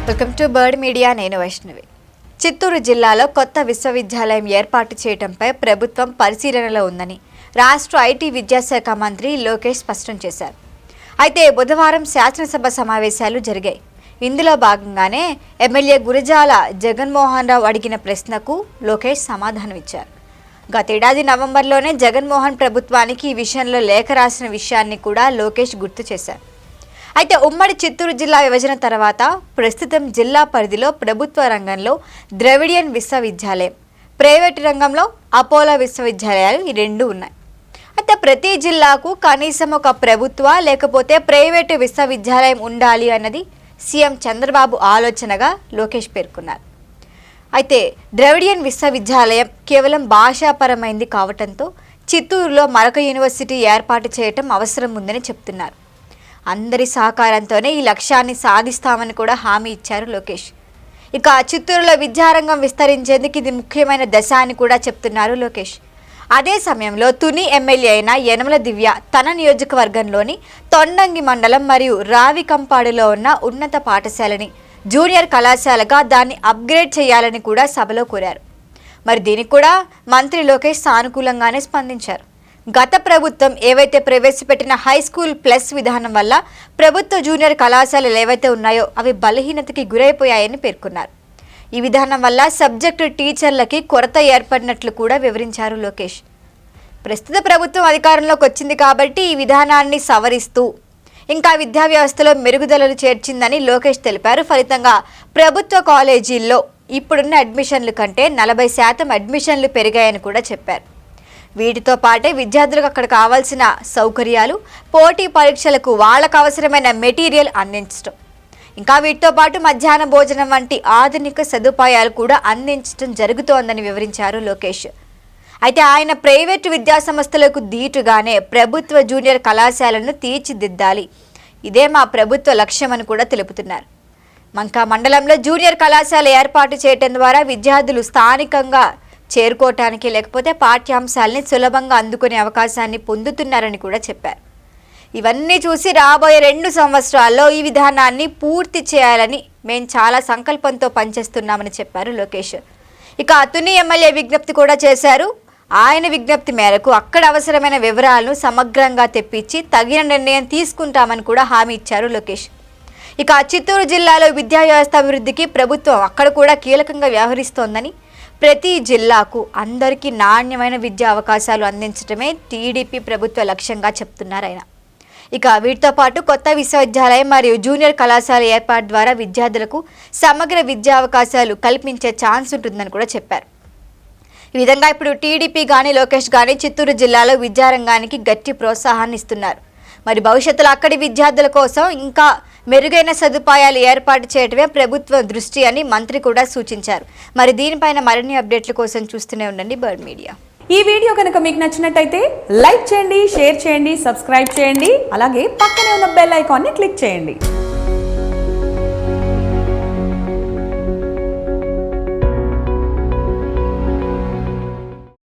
Welcome to bird media. నేను వైష్ణవి. చిత్తూరు జిల్లాలో కొత్త విశ్వవిద్యాలయం ఏర్పాటు చేయడంపై ప్రభుత్వం పరిశీలనలో ఉందని రాష్ట్ర ఐటీ విద్యాశాఖ మంత్రి లోకేష్ స్పష్టం చేశారు. అయితే బుధవారం శాసనసభ సమావేశాలు జరిగాయి. ఇందులో భాగంగానే ఎమ్మెల్యే గురజాల జగన్మోహన్ రావు అడిగిన ప్రశ్నకు లోకేష్ సమాధానమిచ్చారు. గతేడాది నవంబర్లోనే జగన్మోహన్ ప్రభుత్వానికి ఈ విషయంలో లేఖ రాసిన విషయాన్ని కూడా లోకేష్ గుర్తు చేశారు. అయితే ఉమ్మడి చిత్తూరు జిల్లా విభజన తర్వాత ప్రస్తుతం జిల్లా పరిధిలో ప్రభుత్వ రంగంలో ద్రవిడియన్ విశ్వవిద్యాలయం, ప్రైవేటు రంగంలో అపోలో విశ్వవిద్యాలయాలు ఈ రెండు ఉన్నాయి. అయితే ప్రతి జిల్లాకు కనీసం ఒక ప్రభుత్వ లేకపోతే ప్రైవేటు విశ్వవిద్యాలయం ఉండాలి అన్నది సీఎం చంద్రబాబు ఆలోచనగా లోకేష్ పేర్కొన్నారు. అయితే ద్రవిడియన్ విశ్వవిద్యాలయం కేవలం భాషాపరమైంది కావటంతో చిత్తూరులో మరొక యూనివర్సిటీ ఏర్పాటు చేయటం అవసరం ఉందని చెప్తున్నారు. అందరి సహకారంతోనే ఈ లక్ష్యాన్ని సాధిస్తామని కూడా హామీ ఇచ్చారు లోకేష్. ఇక చిత్తూరులో విద్యారంగం విస్తరించేందుకు ఇది ముఖ్యమైన దశ అని కూడా చెప్తున్నారు లోకేష్. అదే సమయంలో తుని ఎమ్మెల్యే అయిన యనమల దివ్య తన నియోజకవర్గంలోని తొండంగి మండలం మరియు రావికంపాడులో ఉన్న ఉన్నత పాఠశాలని జూనియర్ కళాశాలగా దాన్ని అప్గ్రేడ్ చేయాలని కూడా సభలో కోరారు. మరి దీనికి కూడా మంత్రి లోకేష్ సానుకూలంగానే స్పందించారు. గత ప్రభుత్వం ఏవైతే ప్రవేశపెట్టిన హై స్కూల్ ప్లస్ విధానం వల్ల ప్రభుత్వ జూనియర్ కళాశాలలు ఏవైతే ఉన్నాయో అవి బలహీనతకి గురైపోయాయని పేర్కొన్నారు. ఈ విధానం వల్ల సబ్జెక్టు టీచర్లకి కొరత ఏర్పడినట్లు కూడా వివరించారు లోకేష్. ప్రస్తుత ప్రభుత్వం అధికారంలోకి వచ్చింది కాబట్టి ఈ విధానాన్ని సవరిస్తూ ఇంకా విద్యా వ్యవస్థలో మెరుగుదలలు చేర్చిందని లోకేష్ తెలిపారు. ఫలితంగా ప్రభుత్వ కాలేజీల్లో ఇప్పుడున్న అడ్మిషన్ల కంటే 40% అడ్మిషన్లు పెరిగాయని కూడా చెప్పారు. వీటితో పాటే విద్యార్థులకు అక్కడ కావాల్సిన సౌకర్యాలు, పోటీ పరీక్షలకు వాళ్ళకు అవసరమైన మెటీరియల్ అందించడం, ఇంకా వీటితో పాటు మధ్యాహ్న భోజనం వంటి ఆధునిక సదుపాయాలు కూడా అందించడం జరుగుతోందని వివరించారు లోకేష్. అయితే ఆయన ప్రైవేటు విద్యా సంస్థలకు దీటుగానే ప్రభుత్వ జూనియర్ కళాశాలను తీర్చిదిద్దాలి, ఇదే మా ప్రభుత్వ లక్ష్యమని కూడా తెలుపుతున్నారు. మంకా మండలంలో జూనియర్ కళాశాల ఏర్పాటు చేయడం ద్వారా విద్యార్థులు స్థానికంగా చేరుకోవటానికి లేకపోతే పాఠ్యాంశాలని సులభంగా అందుకునే అవకాశాన్ని పొందుతున్నారని కూడా చెప్పారు. ఇవన్నీ చూసి రాబోయే 2 సంవత్సరాల్లో ఈ విధానాన్ని పూర్తి చేయాలని మేము చాలా సంకల్పంతో పనిచేస్తున్నామని చెప్పారు లోకేష్. ఇక తుని ఎమ్మెల్యే విజ్ఞప్తి కూడా చేశారు. ఆయన విజ్ఞప్తి మేరకు అక్కడ అవసరమైన వివరాలను సమగ్రంగా తెప్పించి తగిన నిర్ణయం తీసుకుంటామని కూడా హామీ ఇచ్చారు లోకేష్. ఇక చిత్తూరు జిల్లాలో విద్యా వ్యవస్థ అభివృద్ధికి ప్రభుత్వం అక్కడ కూడా కీలకంగా వ్యవహరిస్తోందని, ప్రతి జిల్లాకు అందరికీ నాణ్యమైన విద్యా అవకాశాలు అందించడమే టీడీపీ ప్రభుత్వ లక్ష్యంగా చెప్తున్నారు ఆయన. ఇక వీటితో పాటు కొత్త విశ్వవిద్యాలయం మరియు జూనియర్ కళాశాల ఏర్పాటు ద్వారా విద్యార్థులకు సమగ్ర విద్యా అవకాశాలు కల్పించే ఛాన్స్ ఉంటుందని కూడా చెప్పారు. ఈ విధంగా ఇప్పుడు టీడీపీ కానీ లోకేష్ కానీ చిత్తూరు జిల్లాలో విద్యారంగానికి గట్టి ప్రోత్సాహాన్ని ఇస్తున్నారు. మరి భవిష్యత్తులో అక్కడి విద్యార్థుల కోసం ఇంకా మెరుగైన సదుపాయాలు ఏర్పాటు చేయడమే ప్రభుత్వ దృష్టి అని మంత్రి కూడా సూచించారు. మరి దీనిపైన మరిన్ని అప్డేట్ల కోసం చూస్తూనే ఉండండి బర్డ్ మీడియా. ఈ వీడియో కనుక మీకు నచ్చినట్టయితే లైక్ చేయండి, షేర్ చేయండి, సబ్స్క్రైబ్ చేయండి. అలాగే పక్కనే ఉన్న బెల్ ఐకాన్ని క్లిక్ చేయండి.